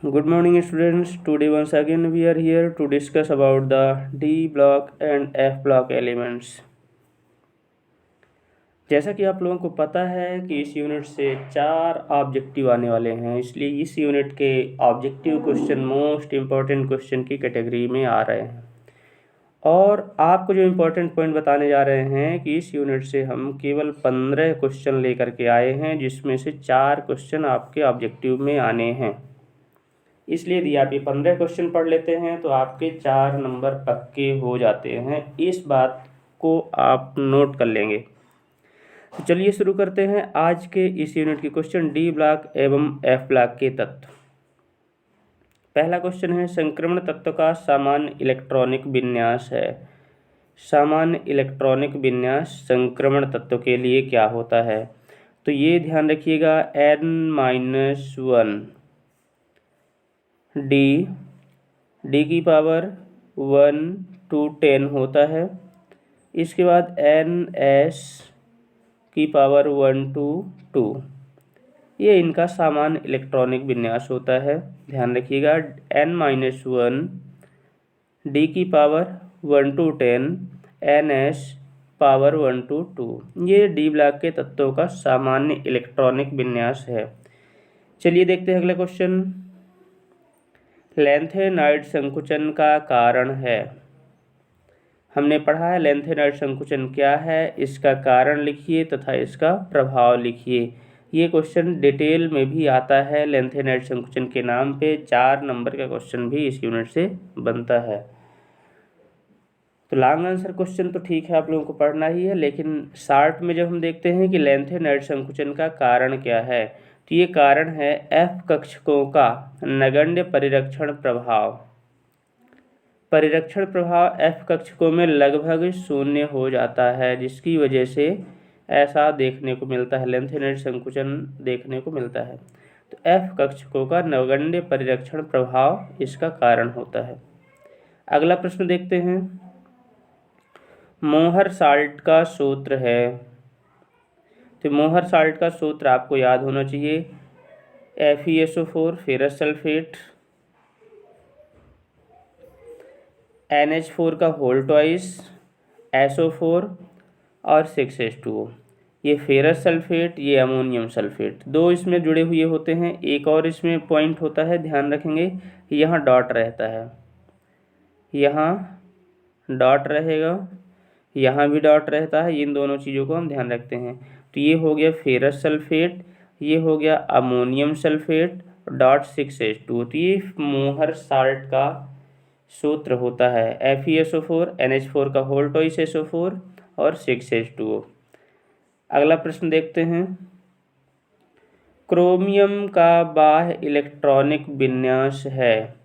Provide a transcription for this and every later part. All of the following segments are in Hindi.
Good morning students. Today once again we are here to discuss about the D block and F block elements. जैसा कि आप लोगों को पता है कि इस यूनिट से 4 ऑब्जेक्टिव आने वाले हैं, इसलिए इस यूनिट के objective question most important question की कैटेगरी में आ रहे हैं। और आपको जो इम्पोर्टेंट पॉइंट बताने जा रहे हैं कि इस यूनिट से हम केवल 15 क्वेश्चन लेकर के आए हैं, जिसमें से 4 क्वेश्चन आपके ऑब्जेक्टिव में आने हैं। इसलिए यदि आप ये 15 क्वेश्चन पढ़ लेते हैं तो आपके 4 नंबर पक्के हो जाते हैं। इस बात को आप नोट कर लेंगे। तो चलिए शुरू करते हैं आज के इस यूनिट के क्वेश्चन डी ब्लॉक एवं एफ ब्लॉक के तत्व। पहला क्वेश्चन है संक्रमण तत्व का सामान्य इलेक्ट्रॉनिक विन्यास है। सामान्य इलेक्ट्रॉनिक विन्यास संक्रमण तत्व के लिए क्या होता है? तो ये ध्यान रखिएगा, n-1 डी की पावर 1 to 10 होता है। इसके बाद NS की पावर 1 to 2, ये इनका सामान्य इलेक्ट्रॉनिक विन्यास होता है। ध्यान रखिएगा, n-1 डी की power 1 to 10 NS power 1 to 2, ये डी ब्लॉक के तत्वों का सामान्य इलेक्ट्रॉनिक विन्यास है। चलिए देखते हैं अगला क्वेश्चन। लैंथेनाइड संकुचन का कारण है। हमने पढ़ा है लैंथेनाइड संकुचन क्या है, इसका कारण लिखिए तथा इसका प्रभाव लिखिए। ये क्वेश्चन डिटेल में भी आता है लैंथेनाइड संकुचन के नाम पे। 4 नंबर का क्वेश्चन भी इस यूनिट से बनता है। तो लॉन्ग आंसर क्वेश्चन तो ठीक है, आप लोगों को पढ़ना ही है, लेकिन शॉर्ट में जब हम देखते हैं कि लैंथेनाइड संकुचन का कारण क्या है, तो ये कारण है एफ कक्षकों का नगण्य परिरक्षण प्रभाव। परिरक्षण प्रभाव एफ कक्षकों में लगभग शून्य हो जाता है, जिसकी वजह से ऐसा देखने को मिलता है, लैंथेनाइड संकुचन देखने को मिलता है। तो एफ कक्षकों का नगण्य परिरक्षण प्रभाव इसका कारण होता है। अगला प्रश्न देखते हैं। मोहर साल्ट का सूत्र है। तो मोहर साल्ट का सूत्र आपको याद होना चाहिए, FeSO4 फेरस सल्फेट, NH4 का होल ट्वाइस, SO4 और 6H2O। ये फेरस सल्फेट, ये अमोनियम सल्फेट, 2 इसमें जुड़े हुए होते हैं। एक और इसमें पॉइंट होता है, ध्यान रखेंगे, यहाँ डॉट रहता है, यहाँ डॉट रहेगा, यहाँ भी डॉट रहता है। इन दोनों चीज़ों को हम ध्यान रखते हैं। तो ये हो गया फेरस सल्फेट, ये हो गया अमोनियम सल्फेट, डॉट 6H2O। तो ये मोहर साल्ट का सूत्र होता है FeSO4, NH4 का होल ट्वाइस SO4 और 6H2O। अगला प्रश्न देखते हैं। क्रोमियम का बाह्य इलेक्ट्रॉनिक विन्यास है।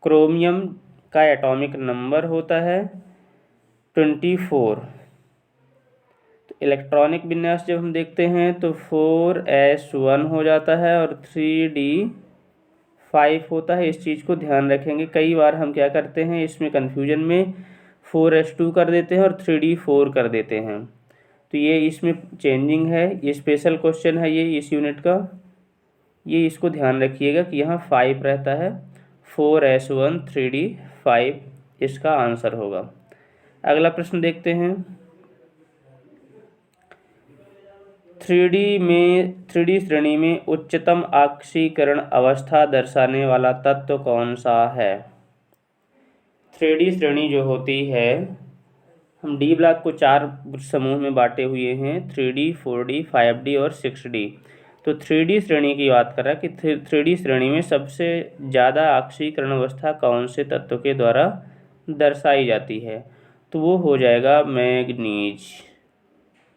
क्रोमियम का एटॉमिक नंबर होता है 24। तो इलेक्ट्रॉनिक विन्यास जब हम देखते हैं तो 4s1 हो जाता है और 3d5 होता है। इस चीज़ को ध्यान रखेंगे, कई बार हम क्या करते हैं इसमें कन्फ्यूजन में 4s2 कर देते हैं और 3d4 कर देते हैं। तो ये इसमें चेंजिंग है, ये स्पेशल क्वेश्चन है ये इस यूनिट का। ये इसको ध्यान रखिएगा कि यहाँ 5 रहता है, 4s1 3d5 इसका आंसर होगा। अगला प्रश्न देखते हैं। 3D श्रेणी में उच्चतम ऑक्सीकरण अवस्था दर्शाने वाला तत्व कौन सा है? 3D श्रेणी जो होती है, हम डी ब्लॉक को 4 समूह में बांटे हुए हैं, 3D, 4D, 5D और 6D। तो 3D श्रेणी की बात कर रहा है कि 3D श्रेणी में सबसे ज़्यादा ऑक्सीकरण अवस्था कौन से तत्व के द्वारा दर्शाई जाती है? तो वो हो जाएगा मैग्नीज।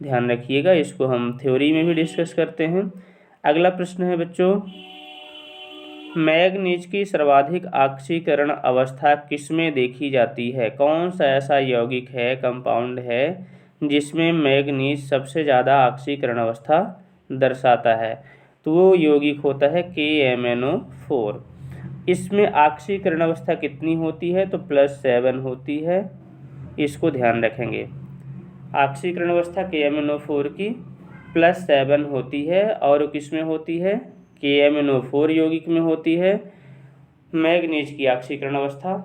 ध्यान रखिएगा, इसको हम थ्योरी में भी डिस्कस करते हैं। अगला प्रश्न है बच्चों, मैग्नीज की सर्वाधिक ऑक्सीकरण अवस्था किसमें देखी जाती है? कौन सा ऐसा यौगिक है, कंपाउंड है, जिसमें मैग्नीज सबसे ज़्यादा ऑक्सीकरण अवस्था दर्शाता है? तो वो यौगिक होता है KMnO4। इसमें ऑक्सीकरण अवस्था कितनी होती है? तो +7 होती है, इसको ध्यान रखेंगे। ऑक्सीकरण अवस्था KMnO4 की +7 होती है और किसमें होती है? KMnO4 यौगिक में होती है मैग्नीज की ऑक्सीकरण अवस्था।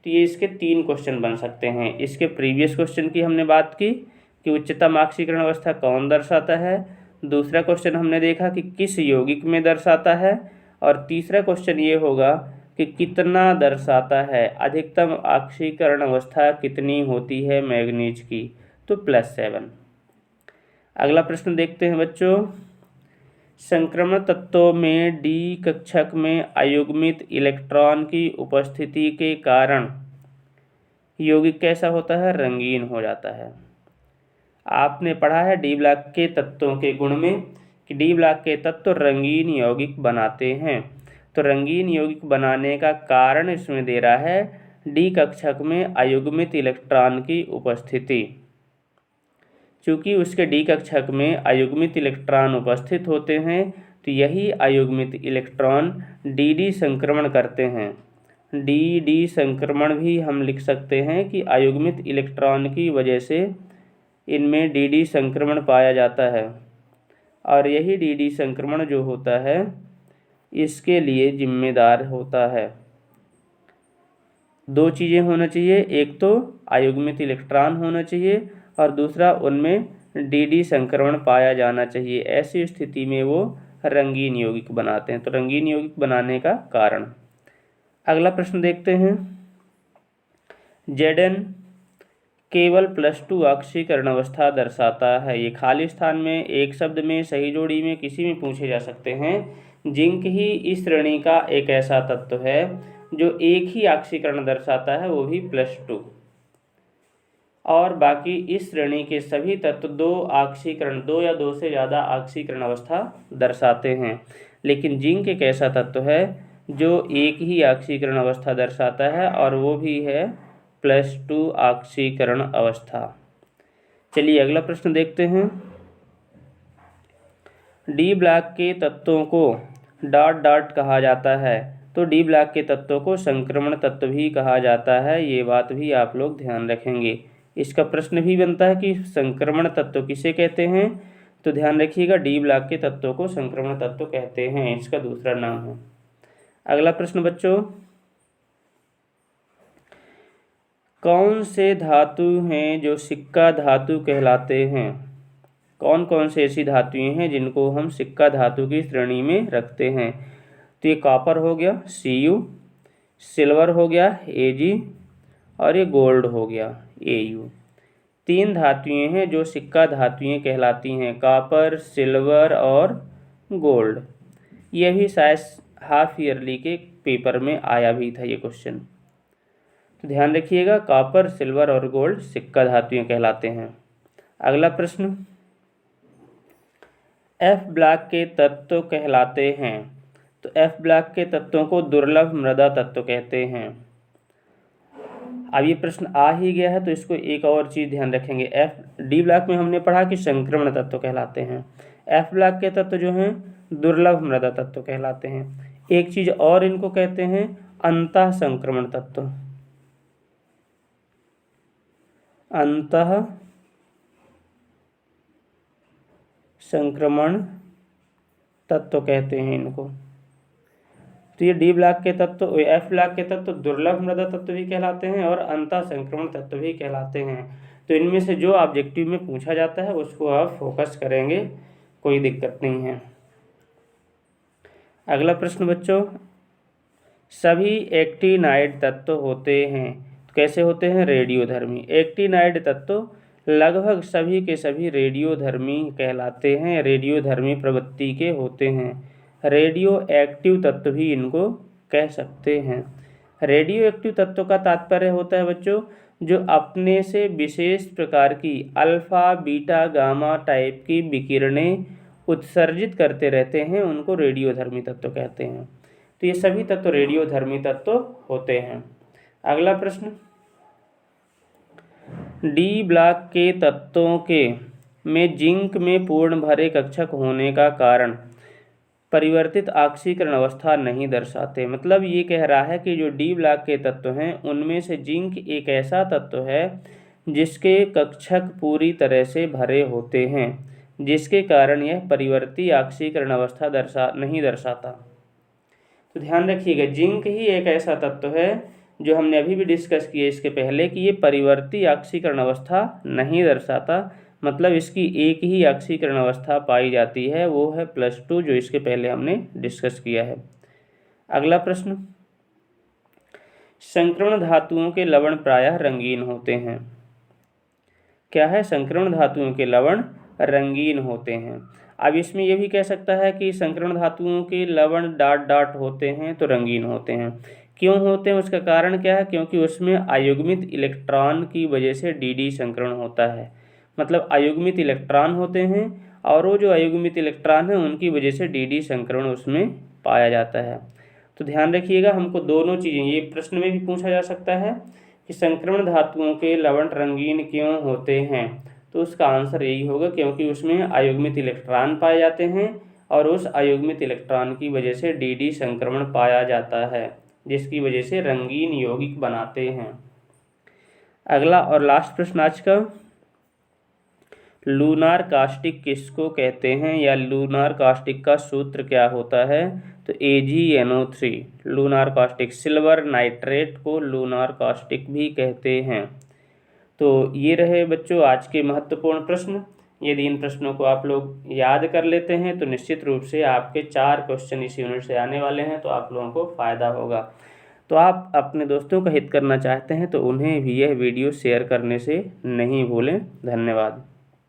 तो ये इसके 3 क्वेश्चन बन सकते हैं। इसके प्रीवियस क्वेश्चन की हमने बात की कि उच्चतम ऑक्सीकरण अवस्था कौन दर्शाता है, दूसरा क्वेश्चन हमने देखा कि किस यौगिक में दर्शाता है, और तीसरा क्वेश्चन ये होगा कि कितना दर्शाता है, अधिकतम ऑक्सीकरण अवस्था कितनी होती है मैग्नीज की, तो +7। अगला प्रश्न देखते हैं बच्चों। संक्रमण तत्वों में डी कक्षक में अयुग्मित इलेक्ट्रॉन की उपस्थिति के कारण यौगिक कैसा होता है, रंगीन हो जाता है। आपने पढ़ा है डी ब्लॉक के तत्वों के गुण में कि डी ब्लॉक के तत्व रंगीन यौगिक बनाते हैं। तो रंगीन यौगिक बनाने का कारण इसमें दे रहा है डी कक्षक में अयुग्मित इलेक्ट्रॉन की उपस्थिति। चूँकि उसके डी कक्षक में अयुग्मित इलेक्ट्रॉन उपस्थित होते हैं तो यही अयुग्मित इलेक्ट्रॉन डी संक्रमण करते हैं। डी संक्रमण भी हम लिख सकते हैं कि अयुग्मित इलेक्ट्रॉन की वजह से इनमें डी संक्रमण पाया जाता है, और यही डी संक्रमण जो होता है इसके लिए जिम्मेदार होता है। 2 चीज़ें होना चाहिए, एक तो अयुग्मित इलेक्ट्रॉन होना चाहिए और दूसरा उनमें डी संक्रमण पाया जाना चाहिए। ऐसी स्थिति में वो रंगीन यौगिक बनाते हैं। तो रंगीन यौगिक बनाने का कारण। अगला प्रश्न देखते हैं। Zn केवल +2 ऑक्सीकरण अवस्था दर्शाता है। ये खाली स्थान में एक शब्द में, सही जोड़ी में, किसी में पूछे जा सकते हैं। जिंक ही इस श्रेणी का एक ऐसा तत्व है जो एक ही ऑक्सीकरण दर्शाता है, वो भी +2, और बाकी इस श्रेणी के सभी तत्व 2 या 2 से ज़्यादा ऑक्सीकरण अवस्था दर्शाते हैं। लेकिन जिंक एक ऐसा तत्व है जो एक ही ऑक्सीकरण अवस्था दर्शाता है, और वो भी है +2 ऑक्सीकरण अवस्था। चलिए अगला प्रश्न देखते हैं। डी ब्लॉक के तत्वों को ... कहा जाता है। तो डी ब्लॉक के तत्वों को संक्रमण तत्व भी कहा जाता है। ये बात भी आप लोग ध्यान रखेंगे। इसका प्रश्न भी बनता है कि संक्रमण तत्व किसे कहते हैं, तो ध्यान रखिएगा डी ब्लॉक के तत्वों को संक्रमण तत्व कहते हैं, इसका दूसरा नाम है। अगला प्रश्न बच्चों, कौन से धातु हैं जो सिक्का धातु कहलाते हैं। कौन कौन से ऐसी धातुएं हैं जिनको हम सिक्का धातु की श्रेणी में रखते हैं। तो ये कॉपर हो गया Cu, सिल्वर हो गया Ag, और ये गोल्ड हो गया Au। 3 धातुएं हैं जो सिक्का धातुएं कहलाती हैं, कॉपर, सिल्वर और गोल्ड। यह भी शायद हाफ ईयरली के पेपर में आया भी था ये क्वेश्चन। तो ध्यान रखिएगा कॉपर, सिल्वर और गोल्ड सिक्का धातुएं कहलाते हैं। अगला प्रश्न, F ब्लॉक के तत्व कहलाते हैं। तो F ब्लॉक के तत्वों को दुर्लभ मृदा तत्व कहते हैं। अब ये प्रश्न आ ही गया है तो इसको एक और चीज़ ध्यान रखेंगे। डी ब्लॉक में हमने पढ़ा कि संक्रमण तत्व कहलाते हैं, F ब्लॉक के तत्व जो हैं दुर्लभ मृदा तत्व कहलाते हैं। एक चीज़ और इनको कहते हैं अंतः संक्रमण तत्व। अंतः संक्रमण तत्व कहते हैं इनको। तो ये डी ब्लॉक के तत्व, F ब्लॉक के तत्व दुर्लभ मृदा तत्व भी कहलाते हैं और अंतः संक्रमण तत्व भी कहलाते हैं। तो इनमें से जो ऑब्जेक्टिव में पूछा जाता है उसको आप फोकस करेंगे, कोई दिक्कत नहीं है। अगला प्रश्न बच्चों, सभी एक्टिनाइड तत्व होते हैं। तो कैसे होते हैं, रेडियोधर्मी। एक्टिनाइड तत्व लगभग सभी के सभी रेडियोधर्मी कहलाते हैं, रेडियोधर्मी प्रवृत्ति के होते हैं। रेडियो एक्टिव तत्व भी इनको कह सकते हैं। रेडियो एक्टिव तत्व का तात्पर्य होता है बच्चों जो अपने से विशेष प्रकार की अल्फा, बीटा, गामा टाइप की विकिरणें उत्सर्जित करते रहते हैं, उनको रेडियोधर्मी तत्व कहते हैं। तो ये सभी तत्व रेडियोधर्मी तत्व होते हैं। अगला प्रश्न, डी ब्लॉक के तत्वों के में जिंक में पूर्ण भरे कक्षक होने का कारण परिवर्तित ऑक्सीकरण अवस्था नहीं दर्शाते। मतलब ये कह रहा है कि जो डी ब्लॉक के तत्व हैं उनमें से जिंक एक ऐसा तत्व है जिसके कक्षक पूरी तरह से भरे होते हैं। जिसके कारण यह परिवर्ती ऑक्सीकरण अवस्था नहीं दर्शाता। तो ध्यान रखिएगा, जिंक ही एक ऐसा तत्व है जो हमने अभी भी डिस्कस किया इसके पहले कि ये परिवर्ती ऑक्सीकरण अवस्था नहीं दर्शाता, मतलब इसकी एक ही ऑक्सीकरण अवस्था पाई जाती है, वो है +2, जो इसके पहले हमने डिस्कस किया है। अगला प्रश्न, संक्रमण धातुओं के लवण प्रायः रंगीन होते हैं। क्या है? संक्रमण धातुओं के लवण रंगीन होते हैं। अब इसमें यह भी कह सकता है कि संक्रमण धातुओं के लवण डॉट डॉट होते हैं तो रंगीन होते हैं। क्यों होते हैं, उसका कारण क्या है? क्योंकि उसमें अयुग्मित इलेक्ट्रॉन की वजह से डी संक्रमण होता है। मतलब अयुग्मित इलेक्ट्रॉन होते हैं और वो जो अयुग्मित इलेक्ट्रॉन है उनकी वजह से डी संक्रमण उसमें पाया जाता है। तो ध्यान रखिएगा, हमको दोनों चीज़ें, ये प्रश्न में भी पूछा जा सकता है कि संक्रमण धातुओं के लवण रंगीन क्यों होते हैं, तो उसका आंसर यही होगा क्योंकि उसमें अयुग्मित इलेक्ट्रॉन पाए जाते हैं और उस अयुग्मित इलेक्ट्रॉन की वजह से डी संक्रमण पाया जाता है, जिसकी वजह से रंगीन यौगिक बनाते हैं। अगला और लास्ट प्रश्न आज का, लूनार कास्टिक किसको कहते हैं, या लूनार कास्टिक का सूत्र क्या होता है? तो AgNO3। Lunar caustic, silver nitrate को लूनार कास्टिक भी कहते हैं। तो ये रहे बच्चों आज के महत्वपूर्ण प्रश्न। यदि इन प्रश्नों को आप लोग याद कर लेते हैं तो निश्चित रूप से आपके 4 क्वेश्चन इस यूनिट से आने वाले हैं, तो आप लोगों को फ़ायदा होगा। तो आप अपने दोस्तों का हित करना चाहते हैं तो उन्हें भी यह वीडियो शेयर करने से नहीं भूलें। धन्यवाद।